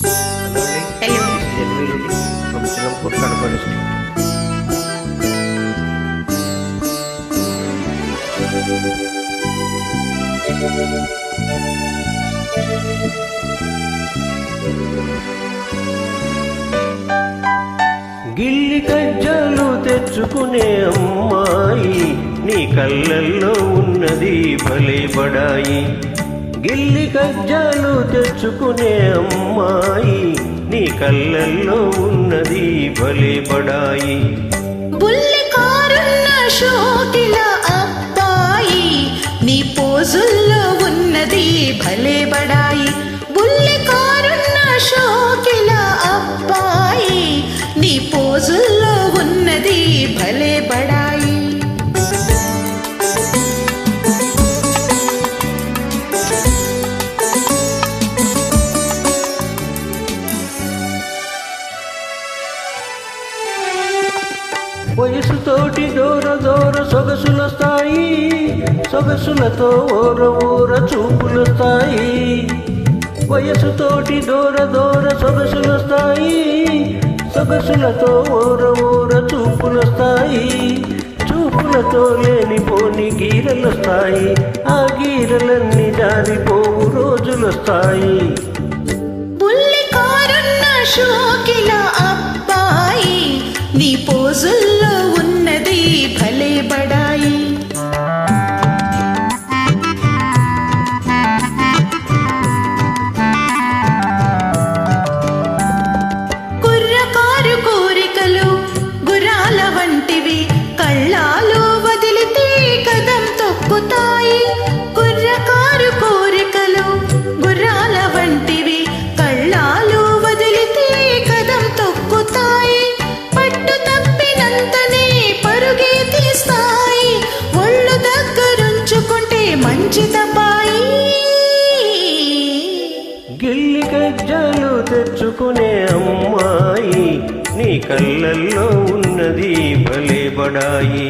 Hello. From Singapore, Kadapa district. గిల్లి కజ్జాలు తెచ్చుకునే అమ్మాయి నీ కళ్ళల్లో ఉన్నది భలే బడాయి. గిల్లి కజ్జాలు తెచ్చుకునే అమ్మాయి నీ కళ్ళల్లో ఉన్నది భలే బడాయి. బుల్లి కారున్న షోకిల అబ్బాయి నీ పోజుల్లో ఉన్నది భలే బడాయి. బుల్లి కారున్న షోకిల అబ్బాయి నీ పోజుల్లో ఉన్నది భలే బడాయి. వయసుతోటి దూర దూర సొగసులొస్తాయి, సొగసులతో ఊర ఊర చూపులొస్తాయి. వయసుతోటి దూర దూర సొగసులొస్తాయి, సొగసులతో ఊర ఊర చూపులొస్తాయి. చూపులతో లేనిపోని గీరలొస్తాయి, ఆ గీరలన్నీ జారిపోవు రోజులొస్తాయి. బుల్లి కారున్న షోకిల అబ్బాయి నీ పోజుల్లో ఉన్నది భలే బడాయి. కుర్రకారు కోరికలు గుర్రాల వంటివి కళ్ళాలు వదిలితే కదం తొక్కుతాయి. కుర్రకారు కోరికలు గుర్రాల వంటివి కళ్ళాలు వదిలితే కదం తొక్కుతాయి. పట్టు తప్పినంతనే పరుగే తీస్తాయి, ఒళ్ళు దగ్గరుంచుకుంటే మంచి తపాయి. గిల్లి కజ్జాలు తెచ్చుకునే అమ్మాయి నీ కళ్ళల్లో ఉన్నది భలే బడాయి.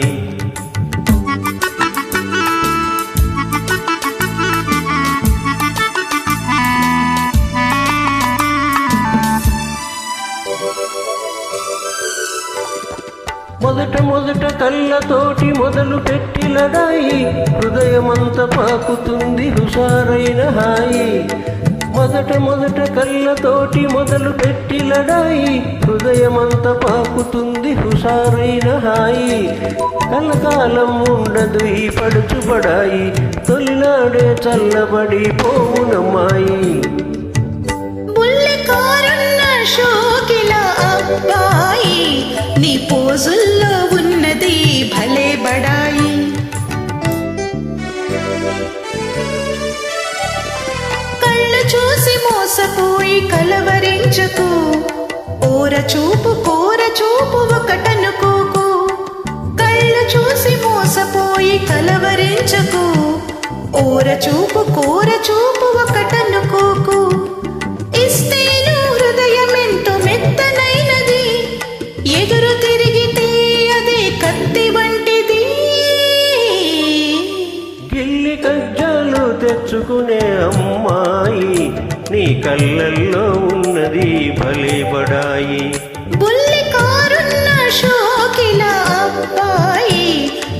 మొదట మొదట కళ్ళతోటి మొదలు పెట్టి లడాయి, హృదయమంత పాకుతుంది హుషారైన హాయి. మొదట మొదట కళ్ళతోటి మొదలు పెట్టి లడాయి, హృదయమంత పాకుతుంది హుషారైన హాయి. కలకాలం ఉండదు ఈ పడుచుబడాయి, తొలినాడే చల్లబడి పోవునమ్మాయి. బుల్లి కారున్న షోకిల అబ్బాయి నీ పోజుల్లో ఉన్నది భలే బడాయి. కళ్ళు చూసి మోసపోయి కలవరించకు, ఓర చూపు కోర చూపు ఒకటనుకోకు. కళ్ళు చూసి మోసపోయి కలవరించకు, ఓర చూపు కోర చూపు ఒకటనుకోకు. ఇస్తేను హృదయం ఎంతో మెత్తనైనది, ఎదురు తిరిగితే అదే కత్తి వంటిది. గిల్లి కజ్జాలు తెచ్చుకునే అమ్మాయి నీ కళ్ళల్లో ఉన్నది భలే బడాయి. బుల్లి కారున్న షోకిల అబ్బాయి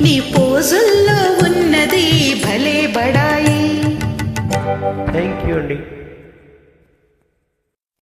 నీ పోజుల్లో ఉన్నది భలే బడాయి. థ్యాంక్ యూ అండి.